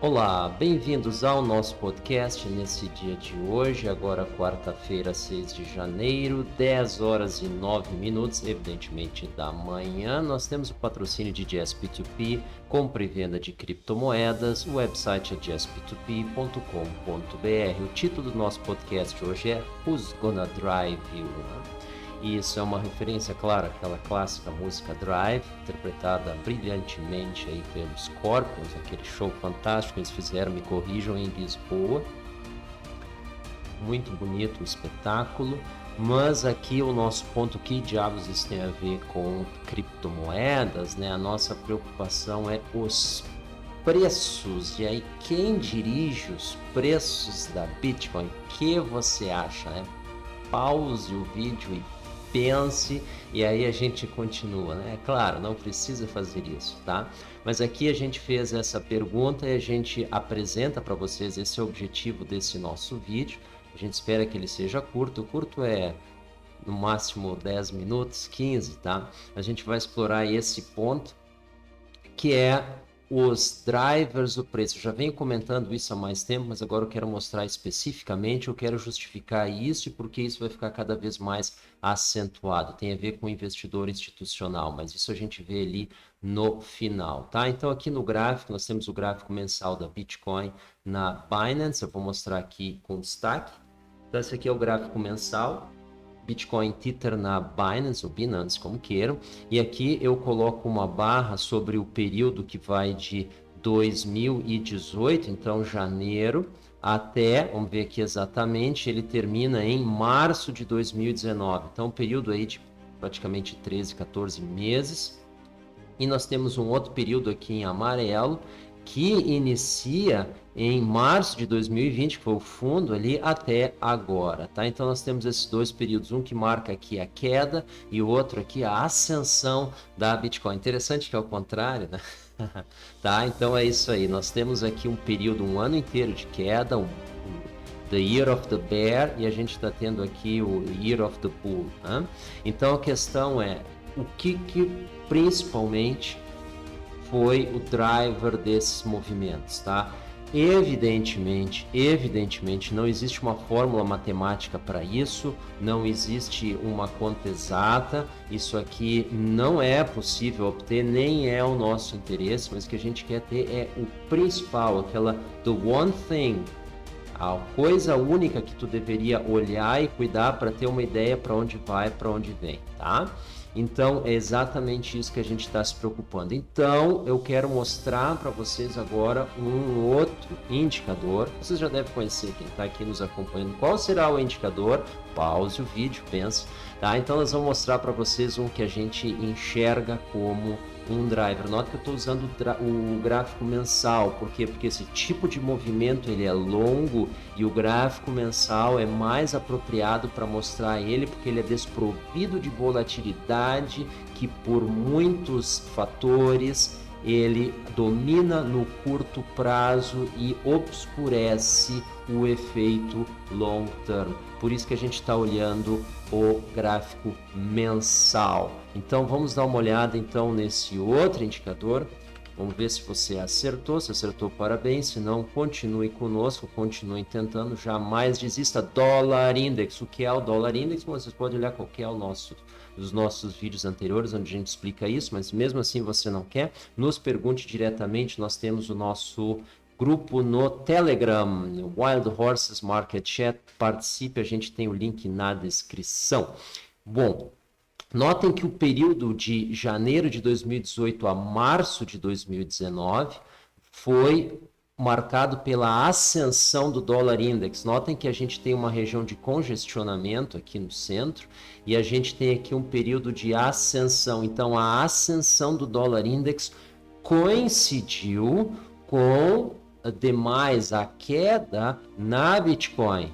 Olá, bem-vindos ao nosso podcast nesse dia de hoje, agora quarta-feira, 6 de janeiro, 10 horas e 9 minutos, evidentemente da manhã. Nós temos o patrocínio de JSP2P, compra e venda de criptomoedas, o website é jspp2p.com.br. O título do nosso podcast hoje é Who's Gonna Drive You? E isso é uma referência, claro, àquela clássica música Drive, interpretada brilhantemente aí pelos Scorpions, aquele show fantástico que eles fizeram, me corrijam, em Lisboa. Muito bonito o espetáculo, mas aqui o nosso ponto, que diabos isso tem a ver com criptomoedas, né? A nossa preocupação é os preços. E aí, quem dirige os preços da Bitcoin? O que você acha, né? Pause o vídeo e pense, e aí a gente continua, né? É claro, não precisa fazer isso, tá? Mas aqui a gente fez essa pergunta e a gente apresenta para vocês, esse é o objetivo desse nosso vídeo. A gente espera que ele seja curto. O curto é no máximo 10 minutos, 15, tá? A gente vai explorar esse ponto, que é os drivers do preço. Eu já venho comentando isso há mais tempo, mas agora eu quero mostrar especificamente, eu quero justificar isso e porque isso vai ficar cada vez mais acentuado. Tem a ver com o investidor institucional, mas isso a gente vê ali no final, tá? Então aqui no gráfico, nós temos o gráfico mensal da Bitcoin na Binance, eu vou mostrar aqui com destaque. Então esse aqui é o gráfico mensal, Bitcoin Tether na Binance, ou Binance, como queiram, e aqui eu coloco uma barra sobre o período que vai de 2018, então janeiro, até, vamos ver aqui exatamente, ele termina em março de 2019, então um período aí de praticamente 13, 14 meses, e nós temos um outro período aqui em amarelo, que inicia em março de 2020, que foi o fundo ali, até agora, tá? Então nós temos esses dois períodos, um que marca aqui a queda e o outro aqui a ascensão da Bitcoin. Interessante que é o contrário, né? Tá? Então é isso aí, nós temos aqui um período, um ano inteiro de queda, The Year of the Bear, e a gente está tendo aqui o Year of the Bull, né? Então a questão é, o que principalmente foi o driver desses movimentos, tá? Evidentemente, não existe uma fórmula matemática para isso, não existe uma conta exata, isso aqui não é possível obter, nem é o nosso interesse, mas o que a gente quer ter é o principal, aquela the one thing, a coisa única que tu deveria olhar e cuidar para ter uma ideia para onde vai, para onde vem, tá? Então é exatamente isso que a gente está se preocupando. Então eu quero mostrar para vocês agora um outro indicador. Vocês já devem conhecer, quem está aqui nos acompanhando. Qual será o indicador? Pause o vídeo, pense. Tá? Então nós vamos mostrar para vocês um que a gente enxerga como um driver. Nota que eu estou usando o gráfico mensal. Por quê? Porque esse tipo de movimento ele é longo e o gráfico mensal é mais apropriado para mostrar ele, porque ele é desprovido de volatilidade, que por muitos fatores ele domina no curto prazo e obscurece o efeito long term. Por isso que a gente está olhando o gráfico mensal. Então vamos dar uma olhada então nesse outro indicador. Vamos ver se você acertou. Se acertou, parabéns. Se não, continue conosco, continue tentando. Jamais desista. Dólar Index. O que é o Dólar Index? Vocês podem olhar qual que é os nossos vídeos anteriores, onde a gente explica isso, mas mesmo assim você não quer, nos pergunte diretamente. Nós temos o nosso grupo no Telegram, Wild Horses Market Chat. Participe, a gente tem o link na descrição. Bom, notem que o período de janeiro de 2018 a março de 2019 foi marcado pela ascensão do dólar index. Notem que a gente tem uma região de congestionamento aqui no centro e a gente tem aqui um período de ascensão. Então a ascensão do dólar index coincidiu com demais a queda na Bitcoin.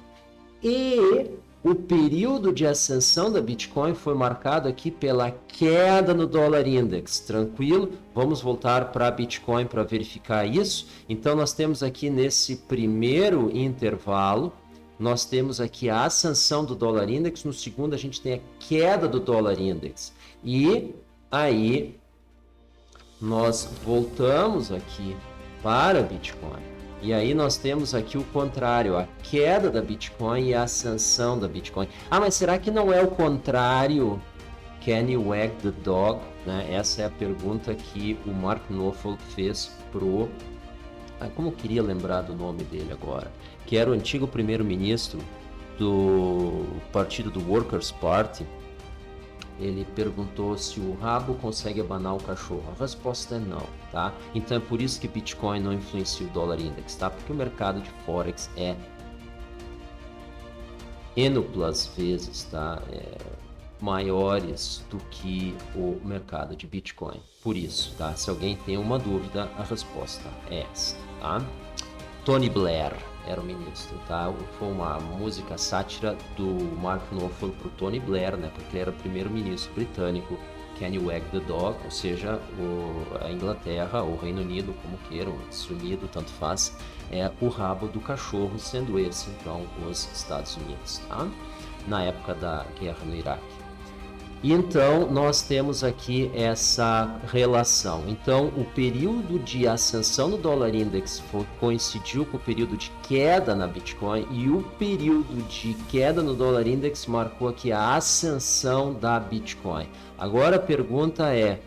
E o período de ascensão da Bitcoin foi marcado aqui pela queda no dólar index. Tranquilo? Vamos voltar para a Bitcoin para verificar isso. Então nós temos aqui nesse primeiro intervalo, nós temos aqui a ascensão do dólar index, no segundo a gente tem a queda do dólar index. E aí nós voltamos aqui para Bitcoin. E aí nós temos aqui o contrário, a queda da Bitcoin e a ascensão da Bitcoin. Ah, mas será que não é o contrário? Can you wag the dog? Né? Essa é a pergunta que o Mark Knopfler fez pro... como eu queria lembrar do nome dele agora? Que era o antigo primeiro-ministro do partido do Workers' Party. Ele perguntou se o rabo consegue abanar o cachorro. A resposta é não, tá? Então é por isso que Bitcoin não influencia o dólar index, tá? Porque o mercado de Forex é ênuplas vezes, tá? Maiores do que o mercado de Bitcoin. Por isso, tá? Se alguém tem uma dúvida, a resposta é essa, tá? Tony Blair era o ministro, tá? Foi uma música sátira do Mark Knopfler pro Tony Blair, né? Porque ele era o primeiro-ministro britânico. Can you wag the dog? Ou seja, a Inglaterra, ou o Reino Unido, como queiram, Unido, tanto faz, é o rabo do cachorro, sendo esse, então, os Estados Unidos, tá? Na época da guerra no Iraque. E então nós temos aqui essa relação. Então o período de ascensão do dólar index coincidiu com o período de queda na Bitcoin, e o período de queda no dólar index marcou aqui a ascensão da Bitcoin. Agora a pergunta é: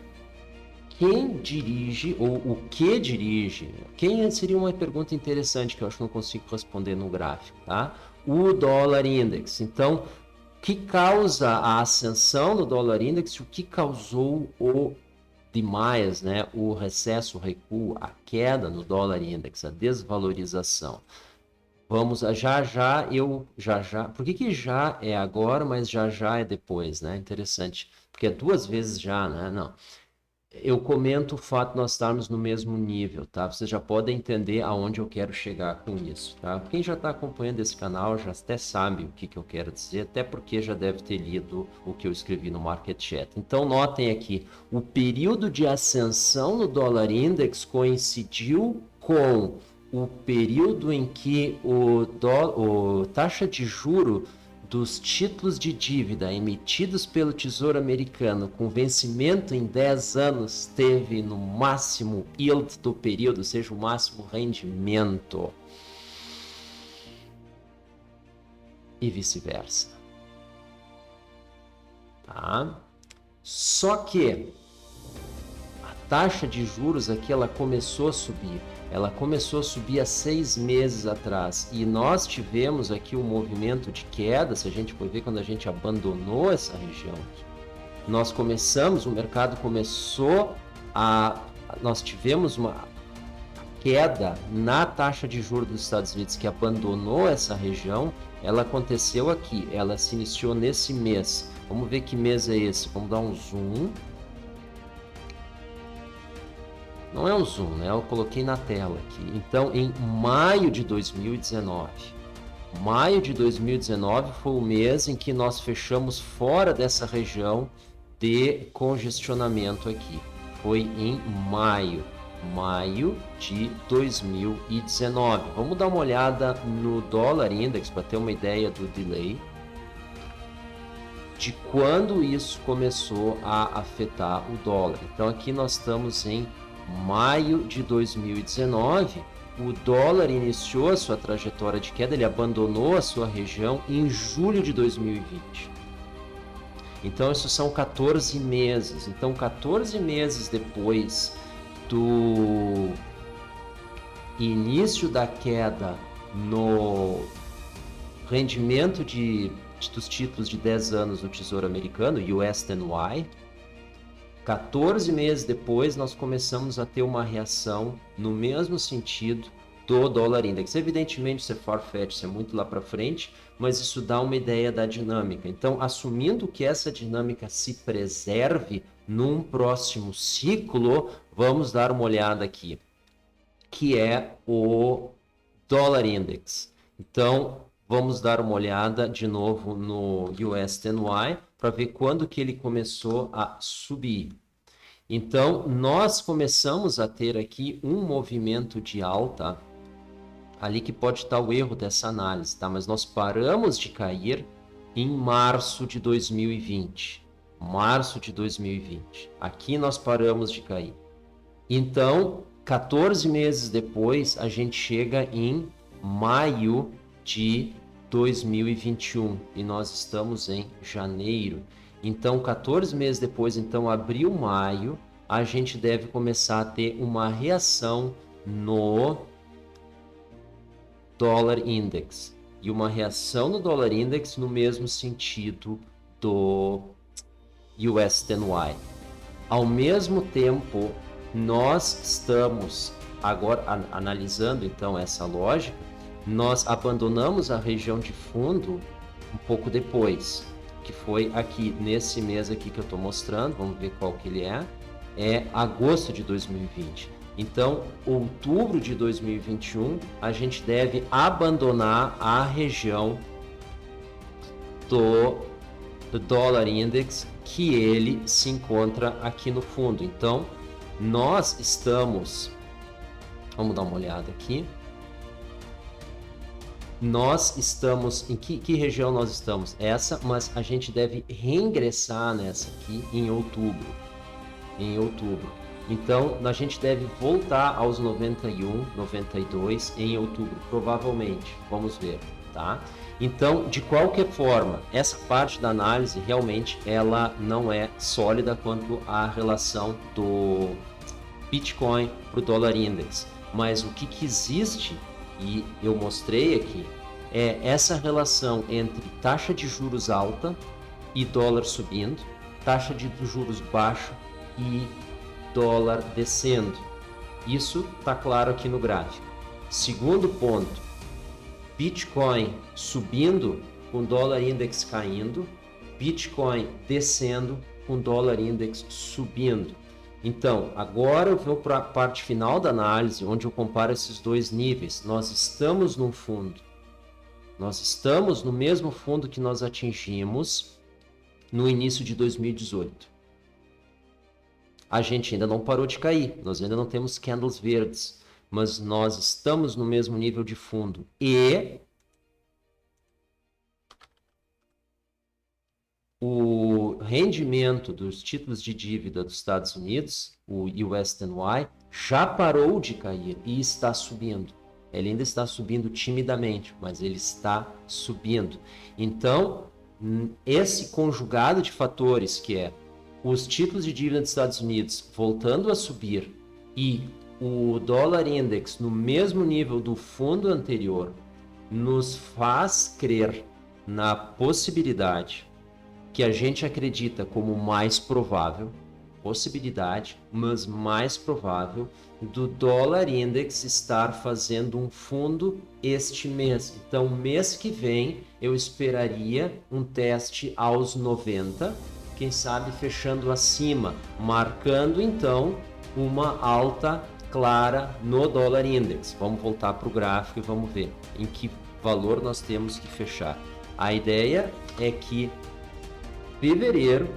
quem dirige ou o que dirige? Quem seria uma pergunta interessante que eu acho que não consigo responder no gráfico, tá? O dólar index. Então, o que causa a ascensão do dólar index e o que causou o demais, né? O recesso, o recuo, a queda no dólar index, a desvalorização. Vamos a já, por que já é agora, mas já é depois, né? Interessante, porque é duas vezes já, né? Não. Eu comento o fato de nós estarmos no mesmo nível, tá? Vocês já podem entender aonde eu quero chegar com isso, tá? Quem já está acompanhando esse canal já até sabe o que eu quero dizer, até porque já deve ter lido o que eu escrevi no Market Chat. Então notem aqui, o período de ascensão no dólar index coincidiu com o período em que o taxa de juro dos títulos de dívida emitidos pelo Tesouro Americano com vencimento em 10 anos teve no máximo yield do período, ou seja, o máximo rendimento. E vice-versa. Tá? Só que a taxa de juros aqui ela começou a subir. Ela começou a subir há 6 meses atrás, e nós tivemos aqui um movimento de queda. Se a gente for ver, quando a gente abandonou essa região, nós começamos, o mercado começou nós tivemos uma queda na taxa de juros dos Estados Unidos que abandonou essa região. Ela aconteceu aqui, ela se iniciou nesse mês. Vamos ver que mês é esse, vamos dar um zoom. Não é um zoom, né? Eu coloquei na tela aqui. Então, em maio de 2019. Maio de 2019 foi o mês em que nós fechamos fora dessa região de congestionamento aqui. Foi em maio. Maio de 2019. Vamos dar uma olhada no dólar index para ter uma ideia do delay de quando isso começou a afetar o dólar. Então, aqui nós estamos em maio de 2019, o dólar iniciou a sua trajetória de queda, ele abandonou a sua região em julho de 2020. Então, isso são 14 meses. Então, 14 meses depois do início da queda no rendimento dos títulos de 10 anos do Tesouro Americano, US 10Y, 14 meses depois, nós começamos a ter uma reação no mesmo sentido do dólar index. Evidentemente, isso é far-fetched, isso é muito lá para frente, mas isso dá uma ideia da dinâmica. Então, assumindo que essa dinâmica se preserve num próximo ciclo, vamos dar uma olhada aqui, que é o dólar index. Então, vamos dar uma olhada de novo no US 10Y para ver quando que ele começou a subir. Então, nós começamos a ter aqui um movimento de alta, ali que pode estar o erro dessa análise, tá? Mas nós paramos de cair em março de 2020. Março de 2020. Aqui nós paramos de cair. Então, 14 meses depois, a gente chega em maio de 2021 e nós estamos em janeiro. Então, 14 meses depois, então abril, maio, a gente deve começar a ter uma reação no dólar index. E uma reação no dólar index no mesmo sentido do US 10Y. Ao mesmo tempo, nós estamos agora analisando então essa lógica, nós abandonamos a região de fundo um pouco depois, que foi aqui nesse mês aqui que eu estou mostrando, vamos ver qual que ele é agosto de 2020. Então, outubro de 2021, a gente deve abandonar a região do dólar index, que ele se encontra aqui no fundo. Então, nós estamos, vamos dar uma olhada aqui. Nós estamos, em que região nós estamos? Essa, mas a gente deve reingressar nessa aqui em outubro. Então, a gente deve voltar aos 91, 92 em outubro, provavelmente. Vamos ver, tá? Então, de qualquer forma, essa parte da análise realmente ela não é sólida quanto à relação do Bitcoin para o dólar index. Mas o que existe, e eu mostrei aqui, é essa relação entre taxa de juros alta e dólar subindo, taxa de juros baixa e dólar descendo. Isso está claro aqui no gráfico. Segundo ponto, Bitcoin subindo com dólar index caindo, Bitcoin descendo com dólar index subindo. Então, agora eu vou para a parte final da análise, onde eu comparo esses dois níveis. Nós estamos num fundo. Nós estamos no mesmo fundo que nós atingimos no início de 2018. A gente ainda não parou de cair, nós ainda não temos candles verdes, mas nós estamos no mesmo nível de fundo. E o rendimento dos títulos de dívida dos Estados Unidos, o US 10Y, já parou de cair e está subindo. Ele ainda está subindo timidamente, mas ele está subindo. Então, esse conjugado de fatores, que é os títulos de dívida dos Estados Unidos voltando a subir e o dólar index no mesmo nível do fundo anterior, nos faz crer na possibilidade que a gente acredita como mais provável, possibilidade, mas mais provável, do dólar index estar fazendo um fundo este mês. Então, mês que vem, eu esperaria um teste aos 90, quem sabe fechando acima, marcando então uma alta clara no dólar index. Vamos voltar para o gráfico e vamos ver em que valor nós temos que fechar. A ideia é que fevereiro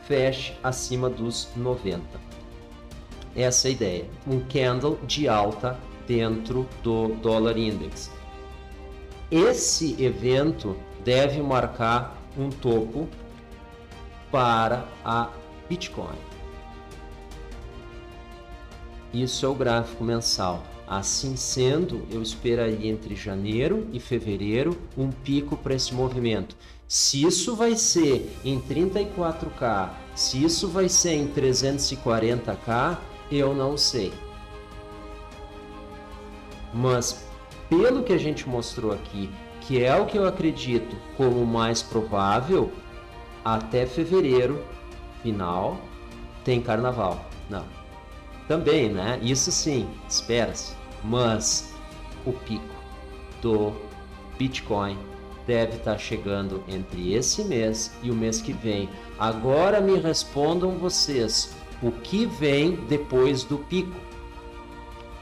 feche acima dos 90. Essa é a ideia. Um candle de alta dentro do dólar index. Esse evento deve marcar um topo para a Bitcoin. Isso é o gráfico mensal. Assim sendo, eu esperaria entre janeiro e fevereiro um pico para esse movimento. Se isso vai ser em 34K, se isso vai ser em 340K, eu não sei. Mas pelo que a gente mostrou aqui, que é o que eu acredito como mais provável, até fevereiro, final, tem carnaval. Não. Também, né? Isso sim, espera-se. Mas o pico do Bitcoin deve estar chegando entre esse mês e o mês que vem. Agora me respondam vocês, o que vem depois do pico?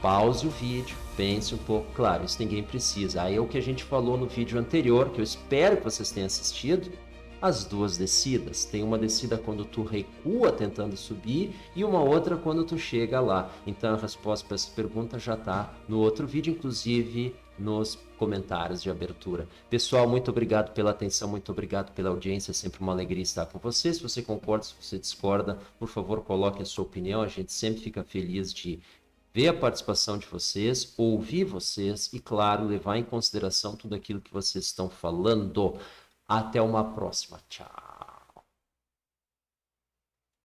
Pause o vídeo, pense um pouco. Claro, isso ninguém precisa. Aí é o que a gente falou no vídeo anterior, que eu espero que vocês tenham assistido. As duas descidas. Tem uma descida quando tu recua tentando subir e uma outra quando tu chega lá. Então a resposta para essa pergunta já está no outro vídeo, inclusive nos comentários de abertura. Pessoal, muito obrigado pela atenção, muito obrigado pela audiência, é sempre uma alegria estar com você. Se você concorda, se você discorda, por favor, coloque a sua opinião, a gente sempre fica feliz de ver a participação de vocês, ouvir vocês e, claro, levar em consideração tudo aquilo que vocês estão falando. Até uma próxima. Tchau.